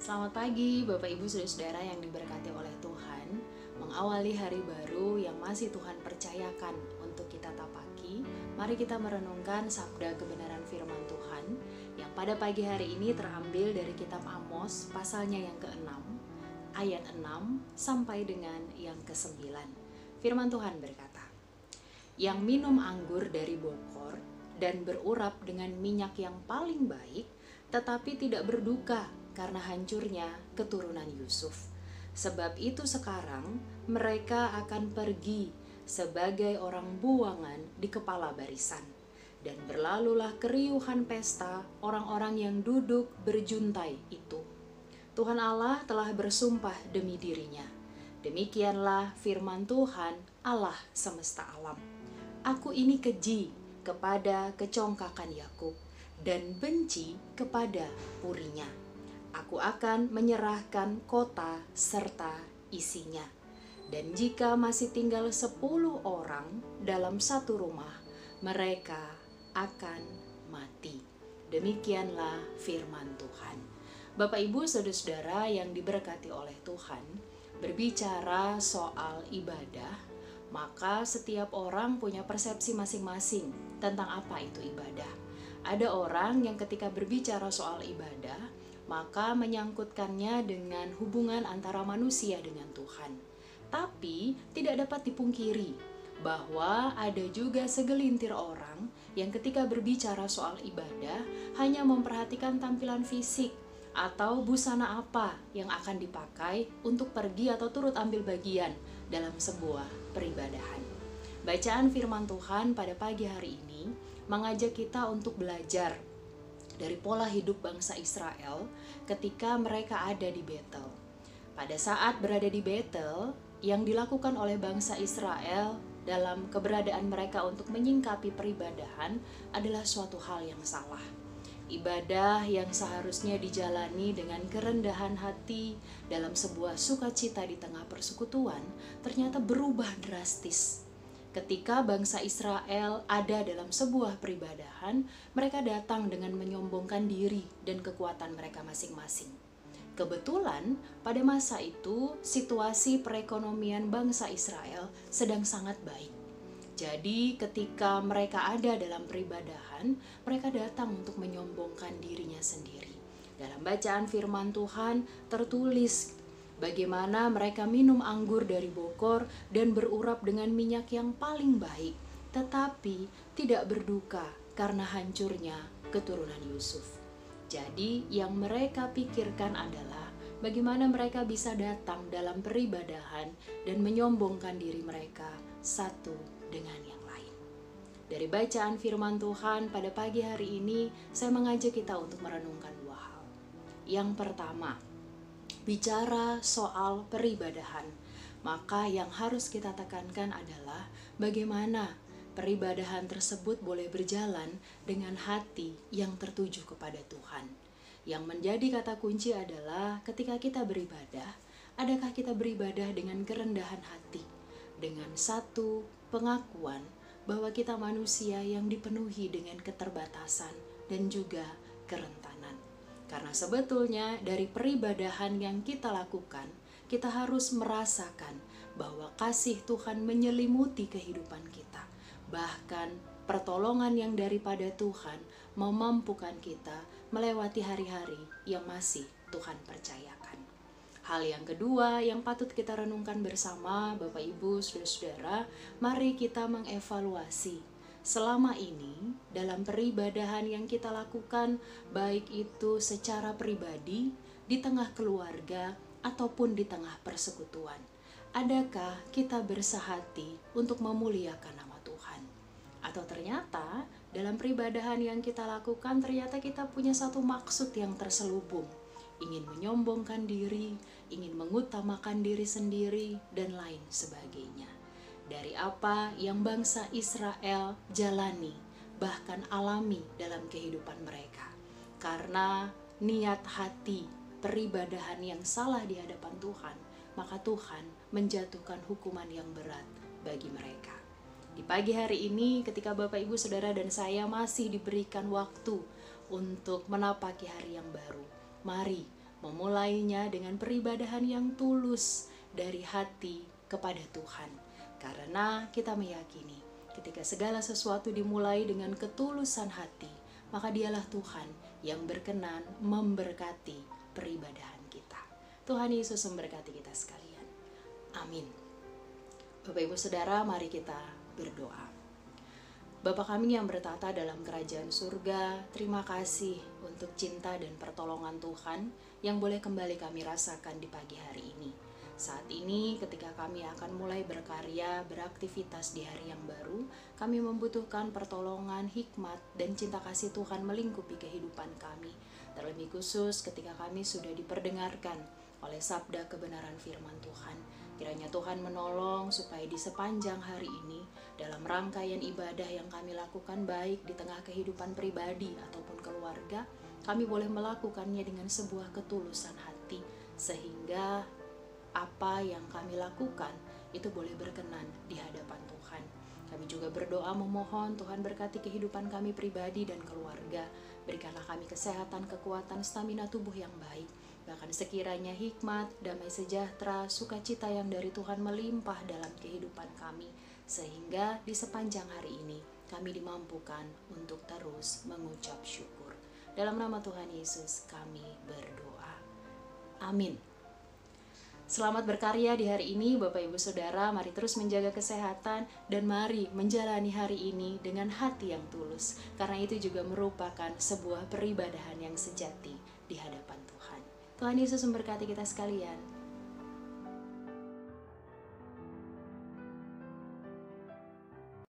Selamat pagi Bapak Ibu Saudara-saudara yang diberkati oleh Tuhan. Mengawali hari baru yang masih Tuhan percayakan untuk kita tapaki, mari kita merenungkan sabda kebenaran firman Tuhan yang pada pagi hari ini terambil dari kitab Amos pasalnya yang ke-6 ayat 6 sampai dengan yang ke-9. Firman Tuhan berkata, "Yang minum anggur dari bokor dan berurap dengan minyak yang paling baik, tetapi tidak berduka karena hancurnya keturunan Yusuf. Sebab itu sekarang mereka akan pergi sebagai orang buangan di kepala barisan. Dan berlalulah keriuhan pesta orang-orang yang duduk berjuntai itu. Tuhan Allah telah bersumpah demi dirinya. Demikianlah firman Tuhan Allah semesta alam. Aku ini keji kepada kecongkakan Yakub dan benci kepada purinya. Aku akan menyerahkan kota serta isinya. Dan jika masih tinggal 10 orang dalam satu rumah, mereka akan mati." Demikianlah firman Tuhan. Bapak Ibu Saudara-saudara yang diberkati oleh Tuhan, berbicara soal ibadah, maka setiap orang punya persepsi masing-masing tentang apa itu ibadah. Ada orang yang ketika berbicara soal ibadah, maka menyangkutkannya dengan hubungan antara manusia dengan Tuhan. Tapi tidak dapat dipungkiri bahwa ada juga segelintir orang yang ketika berbicara soal ibadah hanya memperhatikan tampilan fisik atau busana apa yang akan dipakai untuk pergi atau turut ambil bagian dalam sebuah peribadahan. Bacaan firman Tuhan pada pagi hari ini mengajak kita untuk belajar dari pola hidup bangsa Israel ketika mereka ada di Betel. Pada saat berada di Betel, yang dilakukan oleh bangsa Israel dalam keberadaan mereka untuk menyingkapi peribadahan adalah suatu hal yang salah. Ibadah yang seharusnya dijalani dengan kerendahan hati dalam sebuah sukacita di tengah persekutuan ternyata berubah drastis. Ketika bangsa Israel ada dalam sebuah peribadahan, mereka datang dengan menyombongkan diri dan kekuatan mereka masing-masing. Kebetulan pada masa itu situasi perekonomian bangsa Israel sedang sangat baik. Jadi ketika mereka ada dalam peribadahan, mereka datang untuk menyombongkan dirinya sendiri. Dalam bacaan firman Tuhan tertulis bagaimana mereka minum anggur dari bokor dan berurap dengan minyak yang paling baik, tetapi tidak berduka karena hancurnya keturunan Yusuf. Jadi yang mereka pikirkan adalah bagaimana mereka bisa datang dalam peribadahan dan menyombongkan diri mereka satu dengan yang lain. Dari bacaan firman Tuhan pada pagi hari ini, saya mengajak kita untuk merenungkan dua hal. Yang pertama, bicara soal peribadahan, maka yang harus kita tekankan adalah bagaimana peribadahan tersebut boleh berjalan dengan hati yang tertuju kepada Tuhan. Yang menjadi kata kunci adalah ketika kita beribadah, adakah kita beribadah dengan kerendahan hati, dengan satu pengakuan bahwa kita manusia yang dipenuhi dengan keterbatasan dan juga kerentanan. Karena sebetulnya dari peribadahan yang kita lakukan, kita harus merasakan bahwa kasih Tuhan menyelimuti kehidupan kita. Bahkan pertolongan yang daripada Tuhan memampukan kita melewati hari-hari yang masih Tuhan percayakan. Hal yang kedua yang patut kita renungkan bersama Bapak Ibu Saudara-saudara, mari kita mengevaluasi selama ini dalam peribadahan yang kita lakukan, baik itu secara pribadi, di tengah keluarga, ataupun di tengah persekutuan. Adakah kita bersehati untuk memuliakan nama Tuhan? Atau ternyata dalam peribadahan yang kita lakukan ternyata kita punya satu maksud yang terselubung, ingin menyombongkan diri, ingin mengutamakan diri sendiri, dan lain sebagainya. Dari apa yang bangsa Israel jalani, bahkan alami dalam kehidupan mereka. Karena niat hati peribadahan yang salah di hadapan Tuhan, maka Tuhan menjatuhkan hukuman yang berat bagi mereka. Di pagi hari ini ketika Bapak Ibu Saudara dan saya masih diberikan waktu untuk menapaki hari yang baru, mari memulainya dengan peribadahan yang tulus dari hati kepada Tuhan. Karena kita meyakini ketika segala sesuatu dimulai dengan ketulusan hati, maka dialah Tuhan yang berkenan memberkati peribadahan kita. Tuhan Yesus memberkati kita sekalian. Amin. Bapak Ibu Saudara, mari kita berdoa. Bapa kami yang bertata dalam kerajaan surga, terima kasih untuk cinta dan pertolongan Tuhan yang boleh kembali kami rasakan di pagi hari ini. Saat ini ketika kami akan mulai berkarya, beraktivitas di hari yang baru, kami membutuhkan pertolongan, hikmat, dan cinta kasih Tuhan melingkupi kehidupan kami. Terlebih khusus ketika kami sudah diperdengarkan oleh sabda kebenaran firman Tuhan. Kiranya Tuhan menolong supaya di sepanjang hari ini, dalam rangkaian ibadah yang kami lakukan baik di tengah kehidupan pribadi ataupun keluarga, kami boleh melakukannya dengan sebuah ketulusan hati, sehingga apa yang kami lakukan itu boleh berkenan di hadapan Tuhan. Kami juga berdoa memohon Tuhan berkati kehidupan kami pribadi dan keluarga. Berikanlah kami kesehatan, kekuatan, stamina tubuh yang baik. Bahkan sekiranya hikmat, damai sejahtera, sukacita yang dari Tuhan melimpah dalam kehidupan kami. Sehingga di sepanjang hari ini kami dimampukan untuk terus mengucap syukur. Dalam nama Tuhan Yesus kami berdoa. Amin. Selamat berkarya di hari ini Bapak Ibu Saudara, mari terus menjaga kesehatan dan mari menjalani hari ini dengan hati yang tulus. Karena itu juga merupakan sebuah peribadahan yang sejati di hadapan Tuhan. Tuhan Yesus memberkati kita sekalian.